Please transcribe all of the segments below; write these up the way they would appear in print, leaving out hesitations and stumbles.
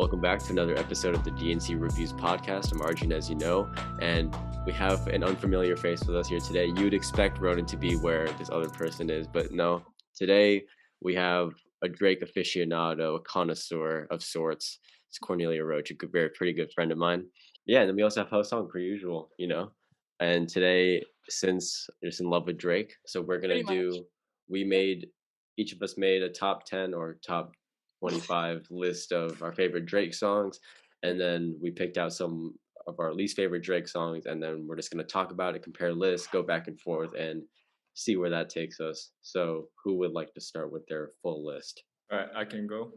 Welcome back to another episode of the DNC Reviews podcast. I'm Arjun, as you know, and we have an unfamiliar face with us here today. You'd expect Ronan to be where this other person is, but no. Today, we have a Drake aficionado, a connoisseur of sorts. It's Cornelia Roach, a pretty good friend of mine. Yeah, and then we also have Ho Sung, per usual, you know. And today, since you're just in love with Drake, so we're going to do, each of us made a top 10 or top 25 list of our favorite Drake songs, and then we picked out some of our least favorite Drake songs, and then we're just going to talk about it, compare lists, go back and forth, and see where that takes us. So who would like to start with their full list? All right, I can go.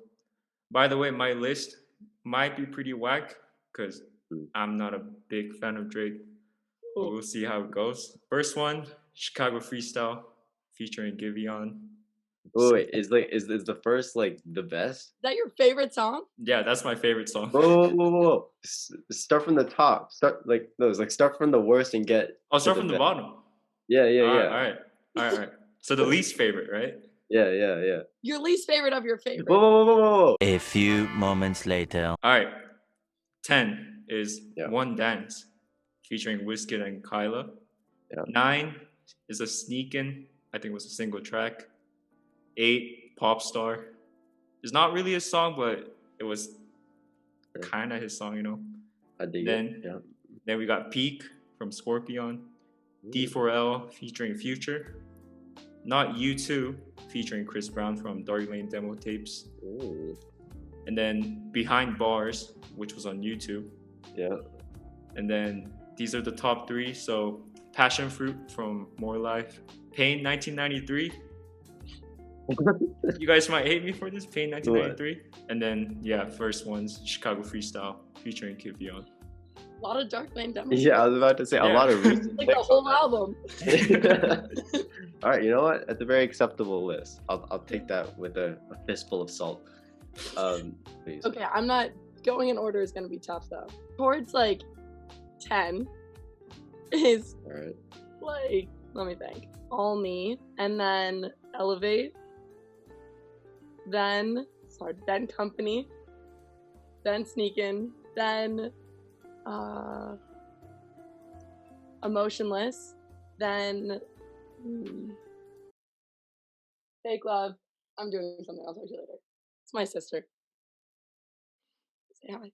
By the way, my list might be pretty whack because I'm not a big fan of Drake. But we'll see how it goes. First one, Chicago Freestyle featuring Giveon. Wait, is the first like the best? Is that your favorite song? Yeah, that's my favorite song. Whoa. Start from the top. Start from the worst and get. I'll start from the bottom. Yeah. All right. So the least favorite, right? Yeah. Your least favorite of your favorite. Whoa. A few moments later. All right. 10 is One Dance featuring Wizkid and Kyla. Yeah. 9 is a Sneakin. I think it was a single track. 8, Popstar. It's not really a song, but it was kind of his song, you know. I dig it. Yeah. Then we got Peak from Scorpion. D4L featuring Future. Not U2 featuring Chris Brown from Dark Lane demo tapes. Ooh. And then Behind Bars, which was on YouTube. Yeah. And then these are the top 3. So Passion Fruit from More Life. Pain 1993. You guys might hate me for this. Pain 1993. What? And then, first one's Chicago Freestyle featuring Giveon. A lot of Dark Lane demos. Yeah, I was about to say a lot of recent like the whole album. All right, you know what? That's a very acceptable list. I'll take that with a fistful of salt. Please. Okay, I'm not going in order. Is going to be tough though. Towards like 10 is all right. Like, let me think. All Me, and then Elevate. Then Company, then Sneakin, then Emotionless, then Fake Love. I'm doing something else. I'll do later. It's my sister. Say hi.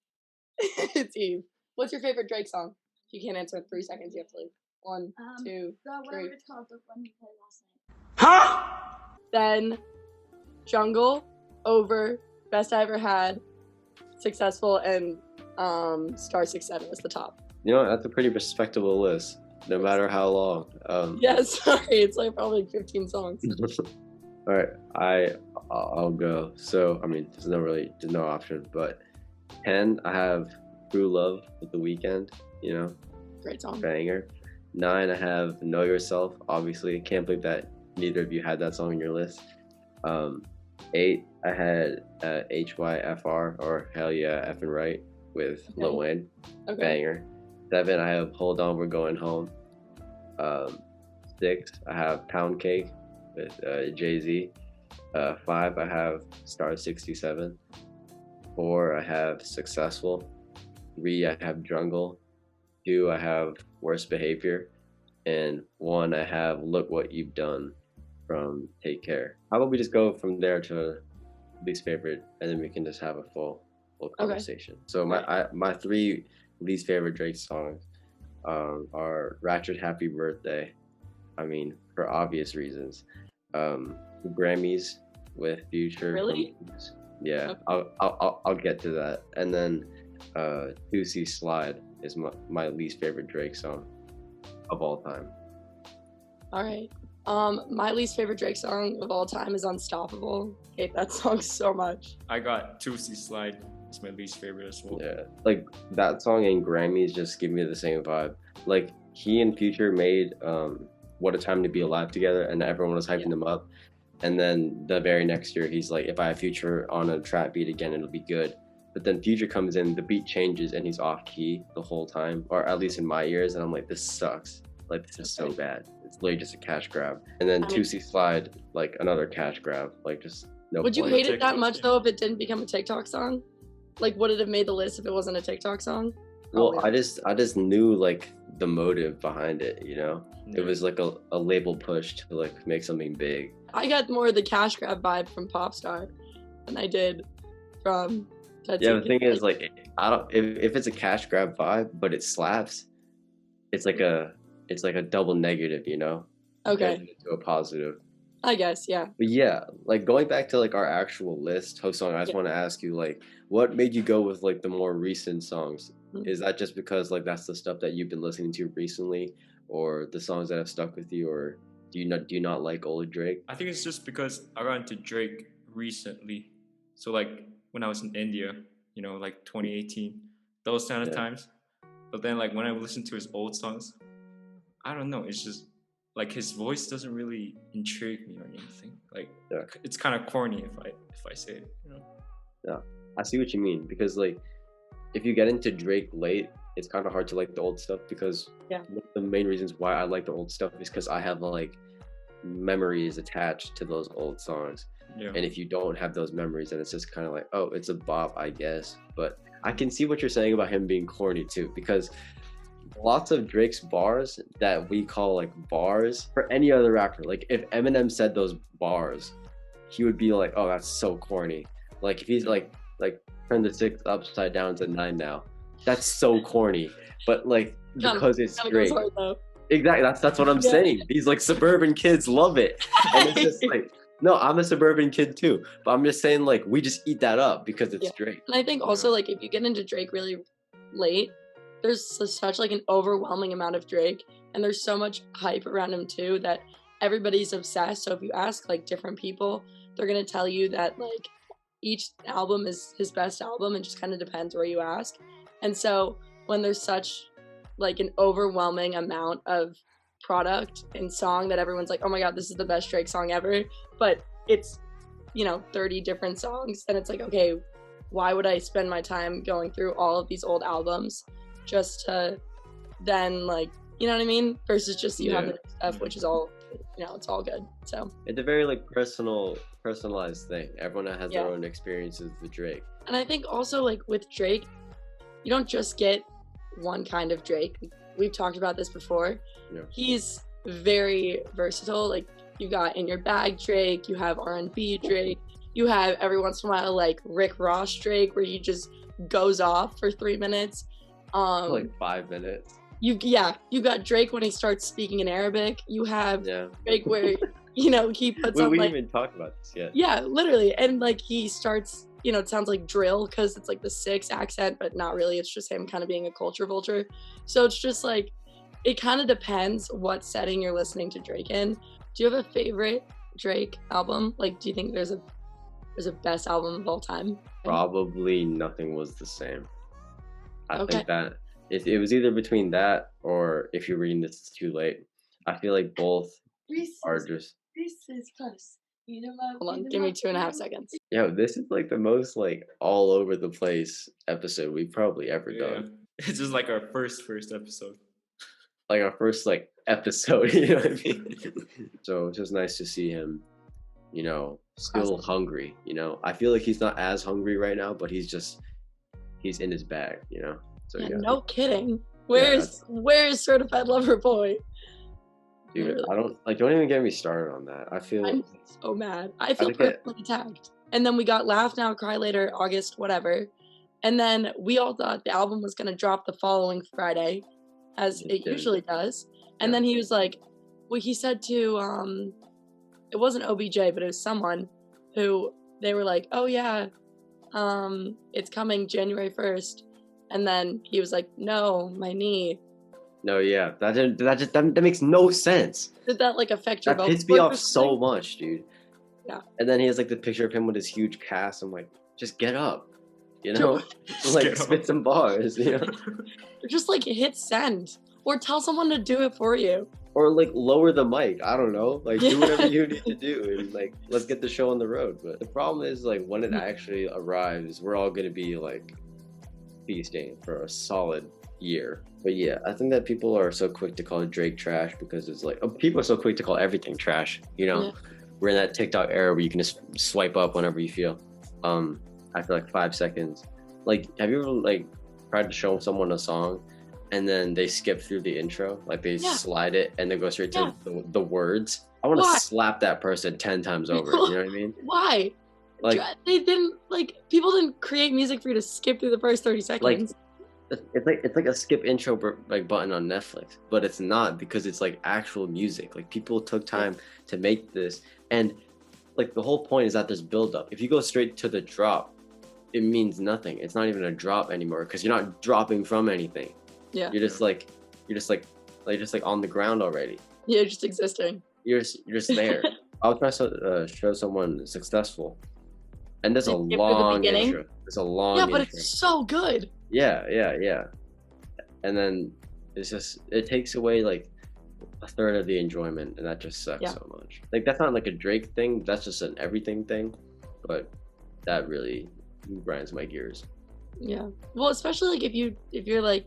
It's Eve. What's your favorite Drake song? If you can't answer in 3 seconds, you have to leave. 1, 2, whatever 3. it's called, the one we played last night. Huh? Then Jungle, Over, Best I Ever Had, Successful, and Star 67 was the top. You know, that's a pretty respectable list, no matter how long. Yeah, sorry, it's like probably 15 songs. All right, I'll go. So I mean, there's no option, but 10, I have True Love with The Weeknd. You know, great song, banger. 9, I have Know Yourself. Obviously, can't believe that neither of you had that song on your list. 8, I had HYFR or Hell Yeah Effin' Right with Lil Wayne. Okay. Banger. 7, I have Hold On We're Going Home. 6, I have Pound Cake with Jay-Z. 5, I have Star 67. 4, I have Successful. 3, I have Jungle. 2, I have Worst Behavior. And 1, I have Look What You've Done from Take Care. How about we just go from there to least favorite, and then we can just have a full conversation. Okay. So my 3 least favorite Drake songs are Ratchet, Happy Birthday. I mean, for obvious reasons. Grammys with Future. Really? Yeah, okay. I'll get to that. And then Toosie Slide is my least favorite Drake song of all time. All right. My least favorite Drake song of all time is Unstoppable. I hate that song so much. I got Toosie Slide. It's my least favorite as well. Yeah, like that song and Grammys just give me the same vibe. Like he and Future made What a Time to Be Alive together, and everyone was hyping them up. And then the very next year, he's like, if I have Future on a trap beat again, it'll be good. But then Future comes in, the beat changes, and he's off key the whole time, or at least in my ears, and I'm like, this sucks. Like, this is so bad. It's literally just a cash grab. And then Toosie Slide, like another cash grab. Like, just no Would you point. hate it that much, though, if it didn't become a TikTok song? Like, would it have made the list if it wasn't a TikTok song? Well, Probably I just knew like the motive behind it, you know? It Yeah. was like a label push to like make something big. I got more of the cash grab vibe from Popstar than I did from Yeah, the thing is like I don't if it's a cash grab vibe, but it slaps, it's like a double negative, you know? Okay, Turns it into a positive. I guess, yeah. But yeah, like going back to like our actual list, Hosong, I just Yeah. want to ask you like what made you go with like the more recent songs? Mhm. Is that just because like that's the stuff that you've been listening to recently, or the songs that have stuck with you, or do you not like old Drake? I think it's just because I got into Drake recently. So like when I was in India, you know, like 2018, those kind of Yeah. times. But then like when I listen to his old songs, I don't know, it's just like his voice doesn't really intrigue me or anything. Like Yeah. it's kind of corny if I say it, you know. Yeah, I see what you mean because like if you get into Drake late, it's kind of hard to like the old stuff because Yeah. one of the main reasons why I like the old stuff is because I have like memories attached to those old songs. Yeah. And if you don't have those memories, then it's just kind of like, oh, it's a bop, I guess. But I can see what you're saying about him being corny too, because lots of Drake's bars that we call like bars for any other rapper, like if Eminem said those bars, he would be like, oh, that's so corny. Like if he's like turn the 6 upside down to 9 now, that's so corny. But like because it's Kinda Drake, goes hard, though. exactly. That's what I'm Yeah. saying. These like suburban kids love it, and it's just like, no, I'm a suburban kid too, but I'm just saying like we just eat that up because it's Yeah. Drake. And I think also like if you get into Drake really late, there's such like an overwhelming amount of Drake, and there's so much hype around him too that everybody's obsessed. So if you ask like different people, they're gonna tell you that like each album is his best album. It just kind of depends where you ask. And so when there's such like an overwhelming amount of product and song that everyone's like, oh my god, this is the best Drake song ever, but it's 30 different songs, then it's like, okay, why would I spend my time going through all of these old albums just to then like, you know what I mean, versus just you have Yeah. the new stuff, which is all, it's all good. So, It's a very like personalized thing. Everyone has Yeah. their own experiences with Drake. and I think also like with Drake, you don't just get one kind of Drake. We've talked about this before. Yeah. He's very versatile. Like you got in your bag Drake, you have R&B Drake, you have every once in a while like Rick Ross Drake where he just goes off for 3 minutes. Like 5 minutes. You got Drake when he starts speaking in Arabic. You have Yeah. Drake where he puts on We like didn't even talk about this yet. yeah, literally, and like he starts it sounds like drill because it's like the 6 accent, but not really. It's just him kind of being a culture vulture. So it's just like it kind of depends what setting you're listening to Drake in. Do you have a favorite Drake album? Like, do you think there's a best album of all time? Probably Nothing Was the Same. I Okay. think that it was either between that or If You're Reading This It's Too Late. I feel like both are just Hold on, give me 2.5 seconds. this is like the most like all over the place episode we've probably ever Yeah. done. It's just like our first episode. Like our first like episode, you know what I mean? So it's just nice to see him, still Awesome. hungry, I feel like he's not as hungry right now, but he's in his bag, So Yeah, yeah, no kidding. that's- Where's Certified Lover Boy? dude, literally. don't even get me started on that. I feel I'm so mad. I feel think that- personally attacked. And then we got Laugh Now, Cry Later, August, whatever. And then we all thought the album was gonna drop the following Friday, as It it did. usually does. And Yeah. then he was like, well, he said to it wasn't OBJ, but it was someone who they were like, oh yeah, it's coming January 1st. And then he was like, no, my knee. No, yeah, that makes no sense. Did that like affect your That vocal pissed me cords off or so something? much, dude. Yeah. And then he has like the picture of him with his huge cast. I'm like, just get up, Just like get up. spit some bars, Or just like hit send. Or tell someone to do it for you. or like lower the mic. I don't know, like Yeah. do whatever you need to do, and like let's get the show on the road. But the problem is like when it Mhm. actually arrives, we're all gonna be like feasting for a solid year. But yeah, I think that people are so quick to call Drake trash because it's like people are so quick to call everything trash. Yeah. We're in that TikTok era where you can just swipe up whenever you feel. I feel like 5 seconds Like, have you ever like tried to show someone a song and then they skip through the intro, like they slide it and they go straight to the words? I want to slap that person 10 times over. You know what I mean? Why? Like, they didn't people didn't create music for you to skip through the first 30 seconds. It's like a skip intro like button on Netflix, but it's not, because it's like actual music. Like, people took time to make this, and like the whole point is that there's build up. If you go straight to the drop, it means nothing. It's not even a drop anymore, because you're not dropping from anything. Yeah. You're just like on the ground already. Yeah, just existing. You're just there. I'll try to show someone Successful, and there's a long intro. There's a long intro. But it's so good. Yeah. And then it takes away like a third of the enjoyment, and that just sucks so much. Like, that's not like a Drake thing, that's just an everything thing, but that really grinds my gears. Yeah. Well, especially like if you're like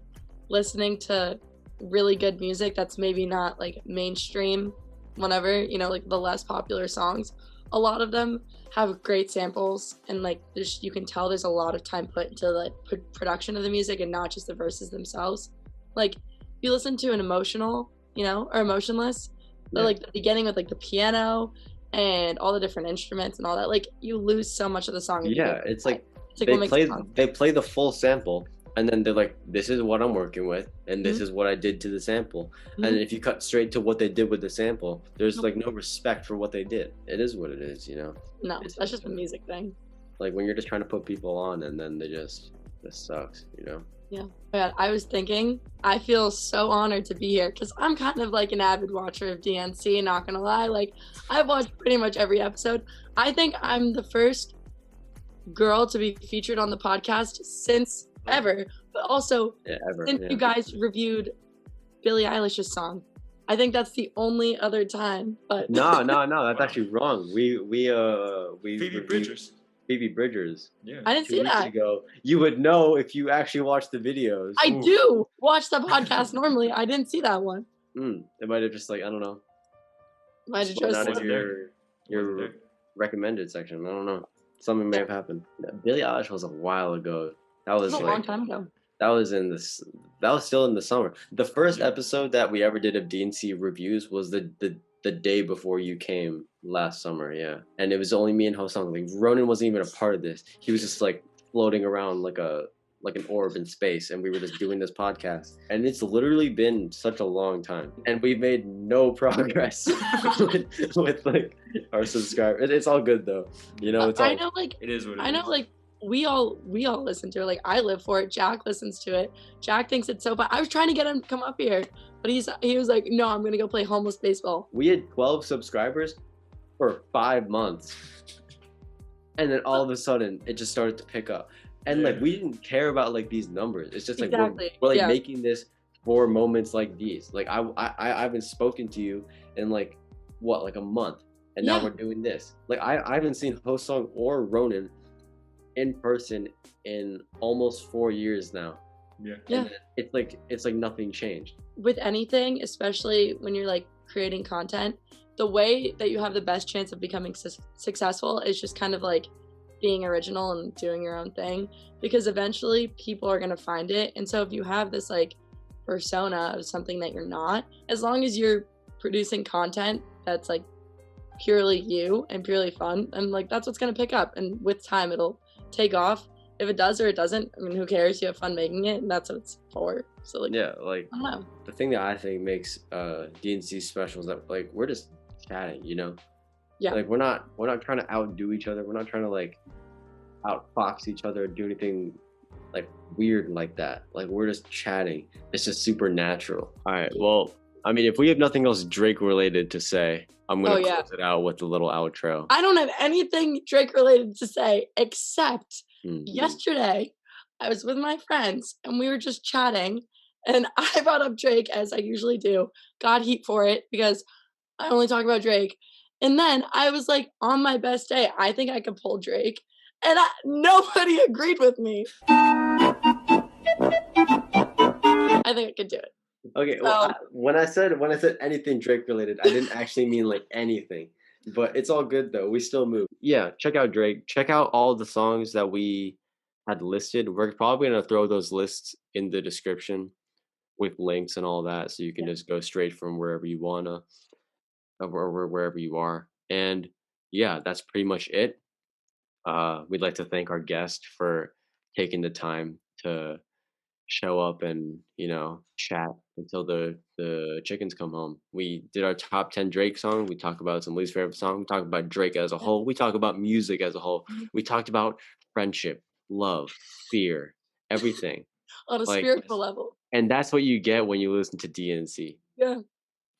listening to really good music that's maybe not like mainstream, whatever, you know, like the less popular songs, a lot of them have great samples, and like you can tell there's a lot of time put into the production of the music and not just the verses themselves. Like, if you listen to an Emotional, you know, or Emotionless, or like the beginning with like the piano and all the different instruments and all that, like you lose so much of the song. It's like they play the full sample, and then they're like, this is what I'm working with, and this is what I did to the sample. And if you cut straight to what they did with the sample, there's like no respect for what they did. It is what it is, you know? No, that's just a music thing. Like, when you're just trying to put people on, and then they just sucks, you know? Yeah. Oh my God, I was thinking, I feel so honored to be here, because I'm kind of like an avid watcher of DNC, not gonna lie. Like, I've watched pretty much every episode. I think I'm the first girl to be featured on the podcast since ever, but also since you guys reviewed Billie Eilish's song. I think that's the only other time. But no, that's actually wrong. We Phoebe Bridgers. Phoebe Bridgers. Yeah. I didn't see that. Ago. You would know if you actually watched the videos. I do watch the podcast normally. I didn't see that one. It might have just like, I don't know. Might have just out of your recommended section. I don't know. Something may have happened. Billie Eilish was a while ago. That was like, a long time ago. That was still in the summer. The first episode that we ever did of DNC reviews was the day before you came last summer, and it was only me and Hosang. Like, Ronan wasn't even a part of this. He was just like floating around like an orb in space, and we were just doing this podcast. And it's literally been such a long time, and we've made no progress with like our subscribers. It's all good though, you know. It's all, I know, like it is what it is. I know, like we all listen to it. Like, I live for it. Jack listens to it. Jack thinks it's so fun. I was trying to get him to come up here, but he was like, no, I'm gonna go play homeless baseball. We had 12 subscribers for 5 months, and then all of a sudden it just started to pick up. And like, we didn't care about like these numbers. It's just like we're like making this for moments like these. Like, I haven't spoken to you in like a month, and now we're doing this. Like, I haven't seen Hosong or Ronan in person in almost 4 years now. And it's like nothing changed. With anything, especially when you're like creating content, the way that you have the best chance of becoming successful is just kind of like being original and doing your own thing, because eventually people are going to find it. And so if you have this like persona of something that you're not, as long as you're producing content that's like purely you and purely fun, and like that's what's going to pick up, and with time it'll take off. If it does or it doesn't, I mean, who cares? You have fun making it, and that's what it's for. So like, like, I don't know. The thing that I think makes DNC special is that like, we're just chatting, you know? Like, we're not trying to outdo each other. We're not trying to like outfox each other or do anything like weird like that. Like, we're just chatting. It's just super natural. All right. Well, I mean, if we have nothing else Drake related to say, I'm gonna close it out with a little outro. I don't have anything Drake related to say except yesterday I was with my friends and we were just chatting, and I brought up Drake, as I usually do. Got heat for it because I only talk about Drake. And then I was like, on my best day, I think I could pull Drake, and nobody agreed with me. I think I could do it. Okay, well, when I said anything Drake related, I didn't actually mean like anything, but it's all good though. We still move. Yeah, check out Drake. Check out all the songs that we had listed. We're probably gonna throw those lists in the description with links and all that, so you can Yeah. just go straight from wherever you wanna, or wherever you are. And yeah, that's pretty much it. We'd like to thank our guest for taking the time to show up and chat until the chickens come home. We did our top 10 Drake song. We talked about some least favorite song. We talked about Drake as a Yeah. whole. We talked about music as a whole. Mhm. We talked about friendship, love, fear, everything. On a Like, spiritual level. and that's what you get when you listen to DNC. Yeah.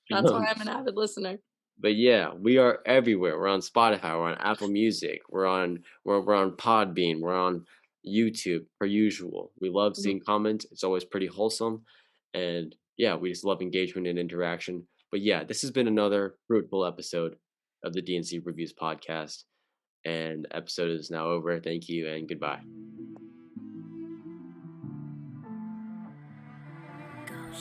That's why I'm an avid listener. But yeah, we are everywhere. We're on Spotify, we're on Apple Music, we're on Podbean, we're on YouTube per usual. We love Mhm. seeing comments. It's always pretty wholesome. And yeah, we just love engagement and interaction. But yeah, this has been another fruitful episode of the DNC Reviews podcast. And the episode is now over. Thank you and goodbye. Go,